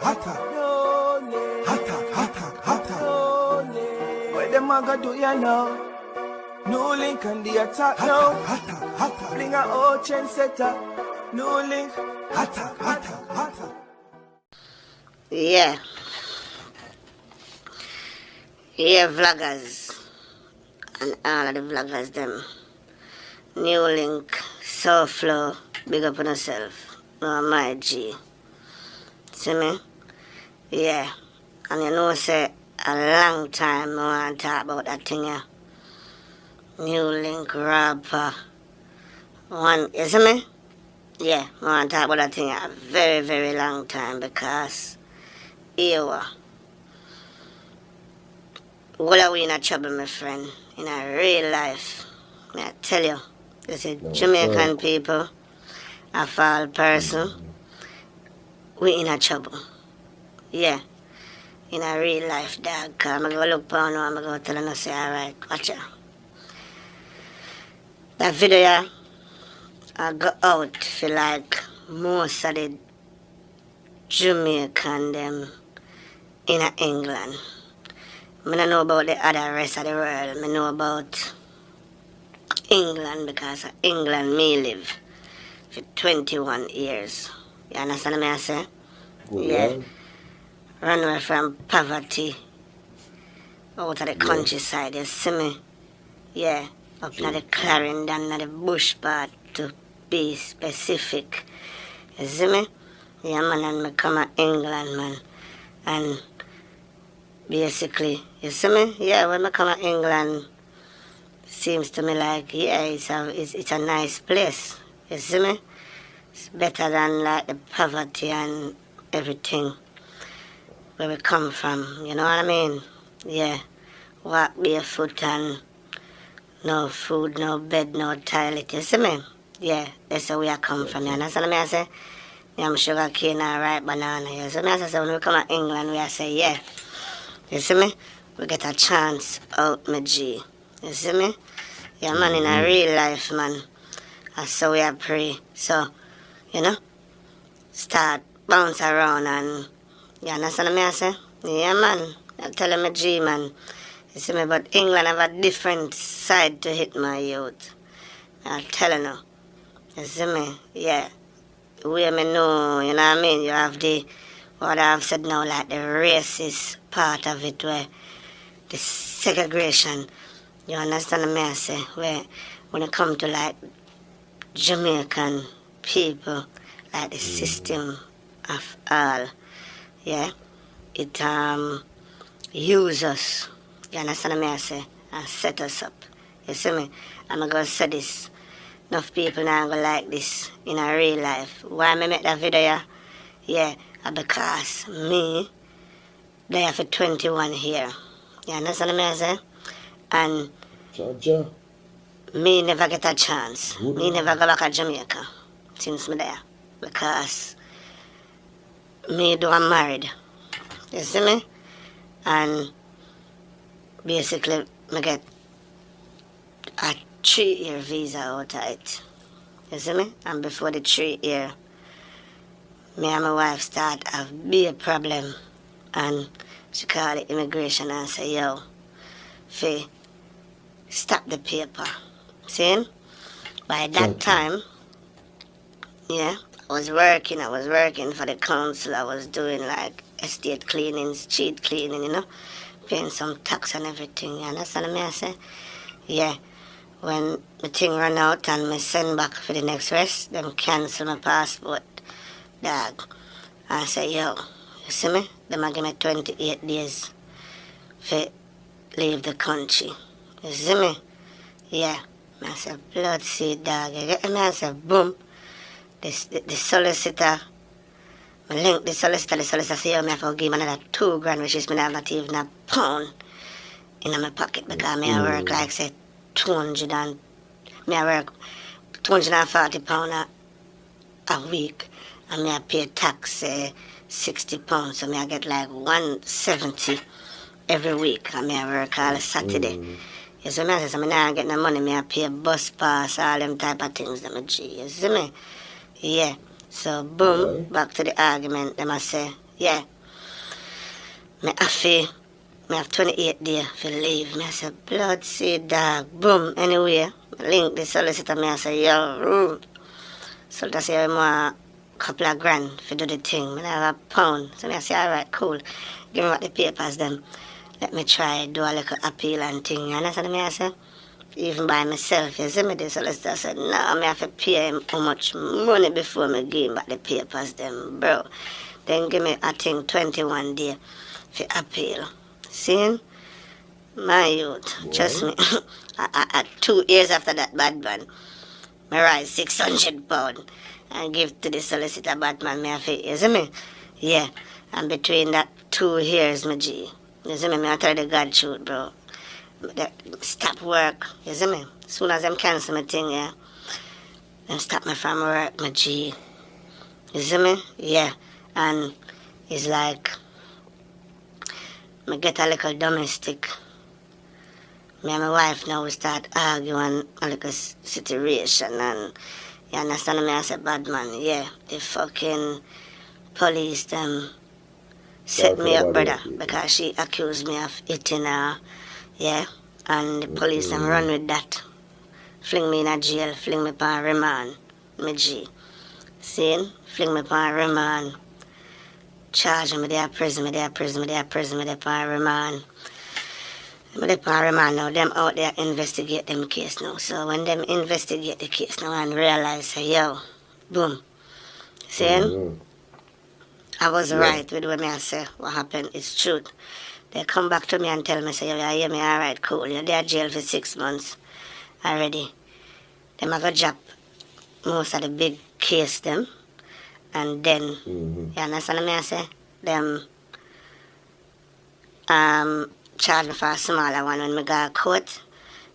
What them a go do ya now? NEWLINK and the attack now. Bring a old chain setter. NEWLINK. Yeah. Yeah, vloggers. And all of the vloggers them. NEWLINK, so flow, big up on yourself. No, my G. See me? Yeah. And you know, say, a long time I want to talk about that thing, yeah. NEWLINK rapper. One, you see me? Yeah, I want to talk about that thing a very, very long time because here all of we in a trouble, my friend, in a real life. I tell you, this is Jamaican people, a fall person, we in a trouble. Yeah, in a real life, dog. Cause I'm going to look for now, I'm going to tell them, say, alright, watch out. That video, yeah, I go out for like most of the Jamaican them in England. I don't know about the other rest of the world. I know about England because of England me live for 21 years. You understand what I say? Yeah. Run away from poverty out of the countryside, you see me? Yeah. Up in the Clarendon, in the bush part to be specific. You see me? Yeah, man, and I come to England, man. And basically, you see me? Yeah, when I come to England, seems to me like, yeah, it's a nice place. You see me? It's better than like the poverty and everything where we come from. You know what I mean? Yeah. Walk barefoot and no food, no bed, no toilet. You see me? Yeah, that's where I come from. You understand what I say? I'm sugar cane and ripe banana. You see me? I say, when we come to England, we say, yeah. You see me? We get a chance out, my G. You see me? Yeah, man, in a real life, man. That's so we are pray. So, you know, start bounce around and, you understand what I say? Yeah, man. I tell him, my G, man. You see me? But England have a different side to hit my youth. I'm telling you. You see me? Yeah. The way me know, you know what I mean? You have the, what I've said now, like the racist part of it where the segregation, you understand what I say? Where when it comes to like Jamaican people, like the system of all, yeah, it use us, you understand what I say? And set us up. You see me? I'm going to say this. Enough people now go like this in a real life. Why me make that video? Yeah, because me, there for 21 here. You understand what I say? And me never get a chance. Me never go back to Jamaica since me there. Because me do I'm married. You see me? And basically me get a 3-year visa out of it. You see me? And before the 3 year, me and my wife start have big problem. And she call the immigration and say, yo, Faye, stop the paper. See? By that time, yeah, I was working for the council. I was doing like estate cleaning, street cleaning, you know, paying some tax and everything. You understand what I say? Yeah. When the thing run out and me send back for the next rest, them cancel my passport, dog. And I say, yo, you see me? Them a give me 28 days to leave the country. You see me? Yeah. I say, blood seed, dog. You get me? I say, boom. The solicitor, I link the solicitor say, yo, me have to give me another 2 grand, which is me not even a pound in my pocket because me I work like, say, 240 pounds a week, and me I pay tax 60 pounds, so me I get like 170 every week, and me I work all Saturday. You see me? I say, so me now get no money, me I pay bus pass, all them type of things, them G. You see me? Yeah. So boom, back to the argument. Them I say, yeah, Me have 28 days to leave. Me I say, blood seed dog, boom, anyway. Link the solicitor, me I say, yo, so that's say, more couple of grand to do the thing. Me have £1. So me I say, alright, cool. Give me what the papers them. Let me try do a little appeal and thing. You understand me I say? Even by myself, you see me, the solicitor said, no, me have to pay him how much money before me give him back the papers them, bro. Then give me, I think, 21 days for appeal. See? My youth, trust me. 2 years after that bad man, me rise £600 and give to the solicitor bad man, me have to, you see me? Yeah, and between that 2 years, my G, you see me, I tell the God truth, bro. Stop work, you see me? As soon as them cancel my thing, yeah, them stop me from work, my G. You see me? Yeah. And it's like, me get a little domestic. Me and my wife now we start arguing a little situation, and you understand me? I say, bad man, yeah, the fucking police them set me up, brother, because she accused me of hitting her. Yeah, and the police them run with that. Fling me in a jail, fling me upon remand, me G. See? Fling me upon remand. Charge me there prison, me there prison, me there prison, me there upon remand. Me there upon remand now, them out there investigate them case now. So when them investigate the case now and realize, say, yo, boom. See? I was right with what I say, what happened, it's truth. They come back to me and tell me, say, you hear me, alright, cool. You're there jail for 6 months already. Them I go drop most of the big case them. And then, you understand me I say? Them charge me for a smaller one. When me go to court,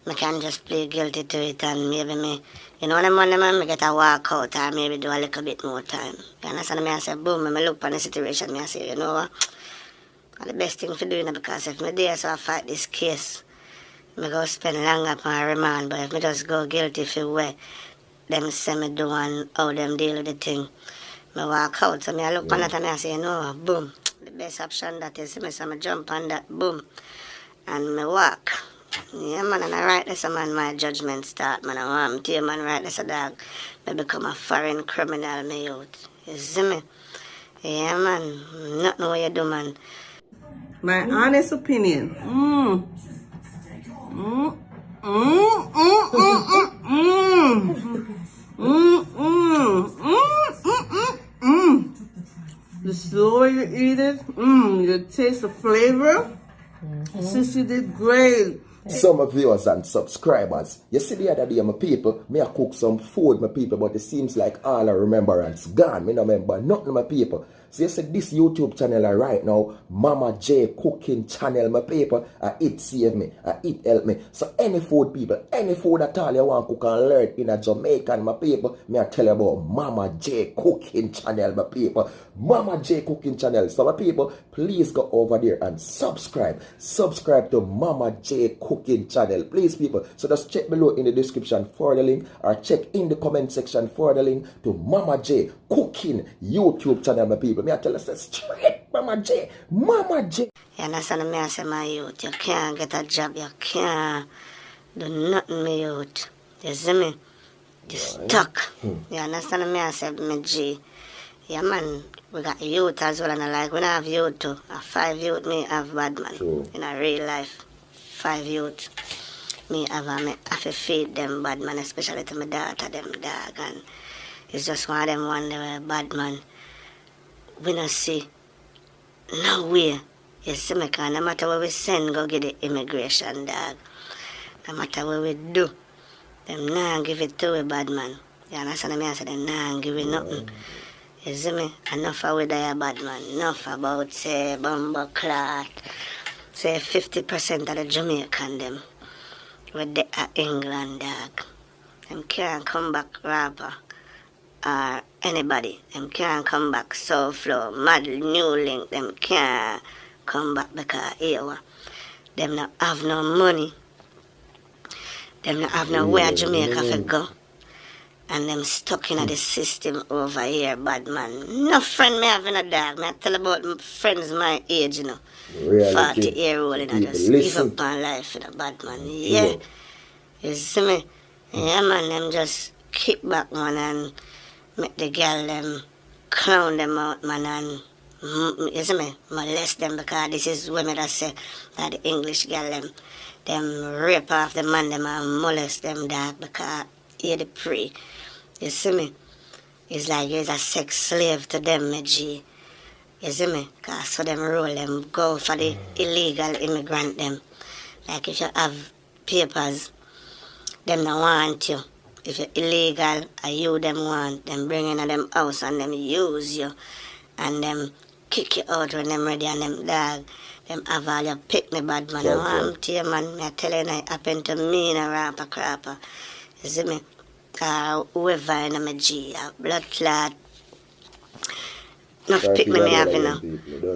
I can just plead guilty to it and maybe me, you know, them one them me get a walk out or maybe do a little bit more time. You understand me I say? Boom, me look on the situation, me I say, you know what? The best thing for doing it because if me there so I fight this case, me go spend longer upon remand, but if me just go guilty for where them say me do and how them deal with the thing, me walk out. So me I look on that and I say, you know, boom, the best option that is, me so me jump on that, boom, and me walk. Yeah man, and I write this man, my judgment start, man, I want to man write this a dog, me become a foreign criminal, me youth. You see me? Yeah man, nothing what you do, man. My honest opinion. The slower you eat it, you taste the flavor. Sissy did great. Some viewers and subscribers, you see the other day, my people, me I cook some food, my people, but it seems like all the remembrance gone. Me no remember nothing, my people. So you see this YouTube channel right now, Mama J Cooking Channel, my people, it save me, it help me. So any food, people, any food at all you want to cook and learn in a Jamaican, my people, me I tell you about Mama J Cooking Channel, my people. Mama J Cooking Channel. So my people, please go over there and subscribe. Subscribe to Mama J Cooking Channel. Please, people. So just check below in the description for the link or check in the comment section for the link to Mama J Cooking YouTube channel, my people. Me I tell us straight, Mama J. Mama J. You understand me I say, my youth, you can't get a job, you can't do nothing, my youth. You see me? You stuck. You understand me I say, my G. Yeah man, we got youth as well, and I like when I have youth too. 5 youth me have bad man. In a real life. 5 youth. Me have to feed them bad man, especially to my daughter, them dog, and it's just one of them one they were bad man. We don't see no way. You see me, because no matter what we send, go get the immigration dog. No matter what we do, them nah give it to a bad man. You understand me? I say them nah give it nothing. You see me? Enough of we die a bad man. Enough about say bumbo clot. Say 50% of the Jamaican them with the England dog. Them can't come back rapper or anybody. Them can't come back so flow. Mad NEWLINK. Them can't come back because here them not have no money. Them not have no where Jamaica for go. and them stuck in the system over here, bad man. No friend me having a dog. Me I tell about my friends my age, you know. Reality. 40-year-old, you know, People just listen. give up on life, you know, bad man. Yeah. You see me? Yeah, man, them just kick back, man, and make the girl them clown them out, man, and you see me? Molest them, because this is women that say that the English girl them rape off the man them and molest them, dog, because you're the prey. You see me? It's like you're a sex slave to them, my G. You see me? Because so them roll them, go for the illegal immigrant them. Like if you have papers, them don't want you. If you're illegal, and you them want, them bring in them house and them use you. And them kick you out when them ready and them dog. Them have all your pick me bad man. I want to you, man. I tell you, it happened to me in a rapper crapper. You see me? Whoever in my G, blood clot. Enough pick me have, you know.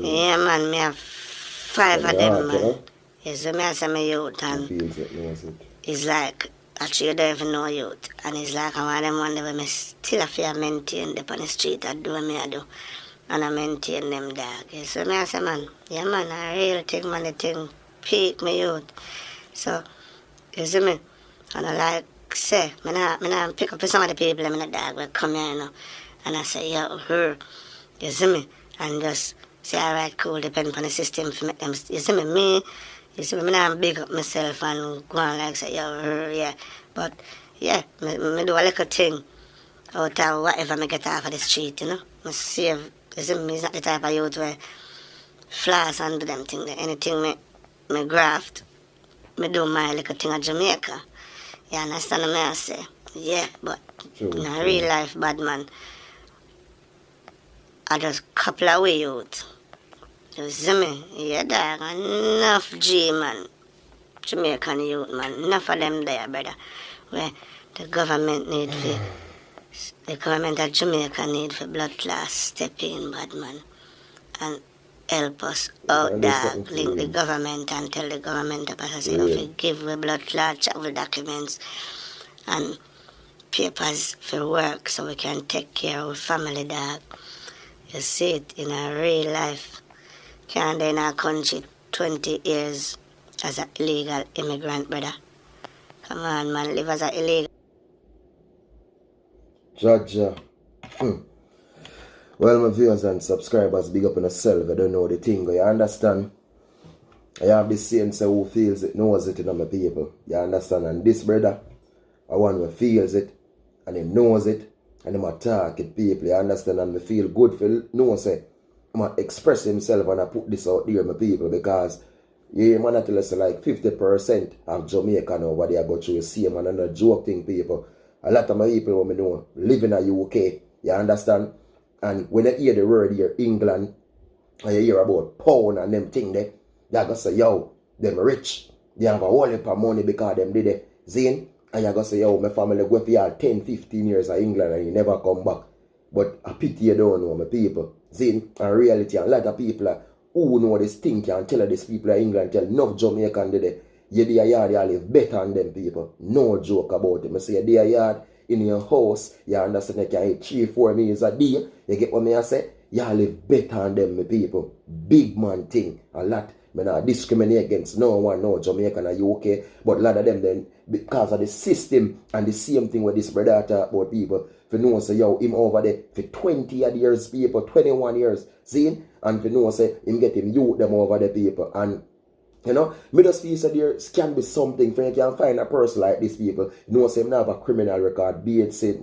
Yeah, man, me have 5 of them, man. You see me, I say me youth, and it's like, actually, you don't even know youth. And it's like, I want them one day when I still have to maintain them on the street. I do what I do. And I maintain them, dog. You see me, I say, man, yeah, man, I really think, man, the thing peak me youth. So, you see me? And I like, say, I pick up some of the people, the dog will come here, you know. And I say, yo, her. You see me? And just say, alright, cool, depend on the system for make them, you see me, you see me, I big up myself and go on like say, yo, her, yeah. But, yeah, me do a little thing out of whatever me get off of the street, you know. Me save, you see me, it's not the type of youth where floss and do them things. Anything me graft, me do my little thing at Jamaica. You understand what I say? Yeah, but in a real life, bad man, I just couple away youth. You see me? Yeah, dog, enough G, man. Jamaican youth, man. Enough of them there, brother. Where the government need for, the government of Jamaica need for blood class step in, bad man. And help us out, dog. Link the government and tell the government about us, say, give we blood clot travel documents and papers for work so we can take care of our family, dog. You see it in our real life. Can't in our country 20 years as an illegal immigrant, brother. Come on, man, live as an illegal. Jaja. Well, my viewers and subscribers, big up on yourself. I don't know the thing, you understand? I have this saying, so who feels it knows it, you know, my people. You understand? And this brother, I want who feels it, and he knows it, and him attack it, people. You understand? And me feel good for know, say, I'm going to express himself and I put this out there, my people, because yeah, man, I tell us like 50% of Jamaica now, what they go through the same, and a joke thing, people. A lot of my people, when me know, live in the UK, you understand? And when you hear the word here, England, and you hear about pound and them thing there, you're going to say, yo, them rich. They have a whole heap of money because them did it. Zine, and you're going to say, yo, my family go for 10, 15 years in England and you never come back. But I pity you don't know, my people. Zine, and reality, and a lot of people who know this thing can tell these people in England, tell enough Jamaican did it. You do a yard, you live better than them people. No joke about it. I say, you do a yard in your house, you understand, you can eat 3-4 meals a day. You get what I say? You live better than them, my people. Big man thing. A lot. I not discriminate against no one, no Jamaican or UK. But a lot of them then, because of the system and the same thing with this brother talk about people, for know say, yo, him over there for 20 years, people, 21 years, see? And for know say, him get him youth them over there, people. And you know, me just feel so there can be something for you can find a person like this, people. You know, say him not have a criminal record, be it say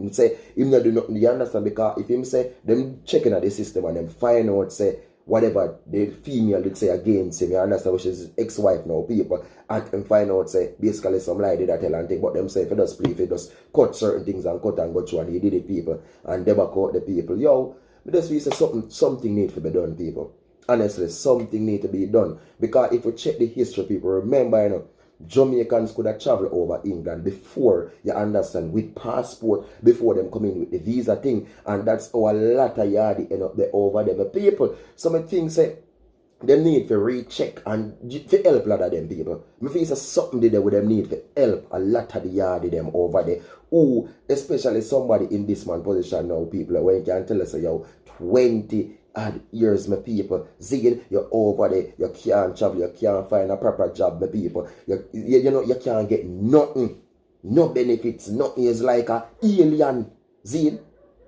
him not do nothing, you understand? Because if him say them checking at the system and them find out say whatever the female did say against him, you understand, which is ex-wife now, people, and find out say basically some lie did I tell and think, but them say if it does play, if it does cut certain things and cut and go through and he did it, people, and never caught the people. Yo, me just feel say something need to be done, people. Honestly, something need to be done. Because if you check the history, people, remember, you know, Jamaicans could have traveled over England before, you understand, with passport, before them coming with the visa thing. And that's how a lot of yard end up there over there. But people, some things say, them need to recheck and to help a lot of them people. Me feel say something there with them need to help a lot of the yard them over there. Who, especially somebody in this man position now, people, when you can tell us, yo, 20 odd years, my people, seeing you're over there, you can't travel, you can't find a proper job, my people. You know, you can't get nothing, no benefits, nothing is like a alien. See,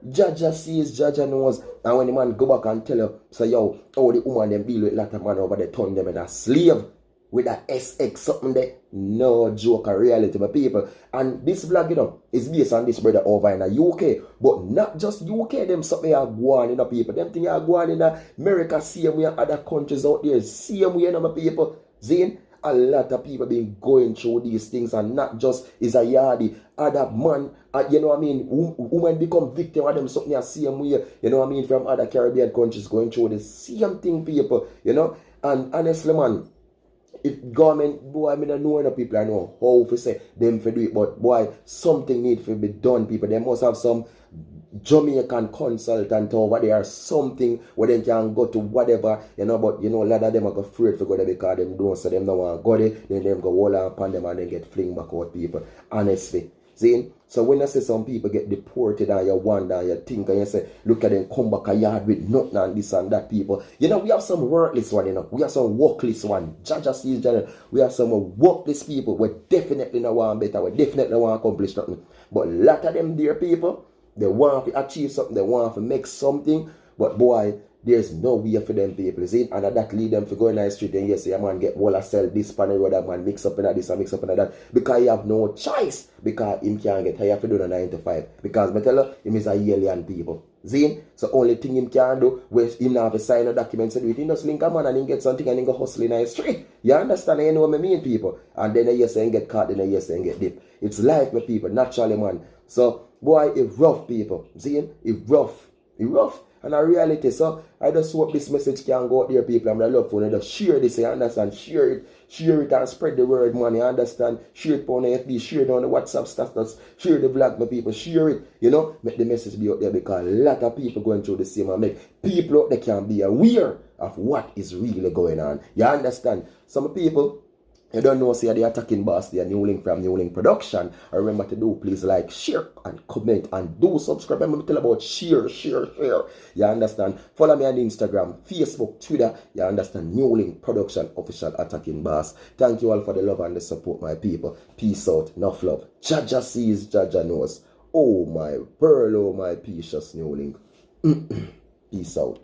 Jaja sees, Jaja knows, and when the man go back and tell you, say, yo, oh, the woman them deal with a lot of man over there, turn them in a slave with a SX something there. No joke, a reality, my people. And this vlog, you know, is based on this brother over in the UK, but not just UK, them something are going in the people. Them things are going in America, same way, other countries out there, same way, you know, my people. Zine, a lot of people been going through these things, and not just is a yardie, other man, you know what I mean, women become victim of them something the same way, you know what I mean, from other Caribbean countries going through the same thing, people, you know. And honestly, man, if government, boy, I mean, I know enough people, I know how to say them to do it, but boy, something need to be done, people. They must have some Jamaican consultant over there, something where they can go to whatever, you know, but you know, a lot of them are afraid to go there because them don't, so them don't want to go there, then them go hold on upon them and then get fling back out, people, honestly. See? So when I say some people get deported and you wonder and you think and you say, look at them come back a yard with nothing and this and that, people. You know, we have some worthless one, you know. We have some workless one. Jaja sees Jaja. We have some worthless people. We definitely don't want better. We definitely want to accomplish nothing. But a lot of them dear people, they want to achieve something. They want to make something. But boy, there's no way for them people, see? And that lead them to go in the street and you say, a man get wall sell this panel or that man mix up in this and mix up in that. Because you have no choice. Because him can't get higher for doing a 9 to 5. Because I tell you, him is a alien people. See? So only thing him can do, where him have to sign a document to do it, he just link a man and he get something and he go hustling in the street. You understand? You know what I mean, people? And then you say get caught, then you say get dipped. It's life, my people, naturally, man. So, boy, it's rough, people. See? It's rough. It's rough. And a reality, so I just hope this message can go out there, people. I'm gonna love for you to share this, you understand? Share it and spread the word, man, you understand? Share it on the FB, share it on the WhatsApp status, share the vlog, my people, share it, you know, make the message be out there because a lot of people going through the same and make people out there can be aware of what is really going on. You understand? Some people, you don't know, say the attacking boss, the NEWLINK from NEWLINK production. I remember to do, please like, share, and comment, and do subscribe. I'm going to tell about share. You understand? Follow me on Instagram, Facebook, Twitter. You understand? NEWLINK production, official attacking boss. Thank you all for the love and the support, my people. Peace out. Enough love. Jaja sees, Jaja knows. Oh my pearl, oh my precious NEWLINK. Peace out.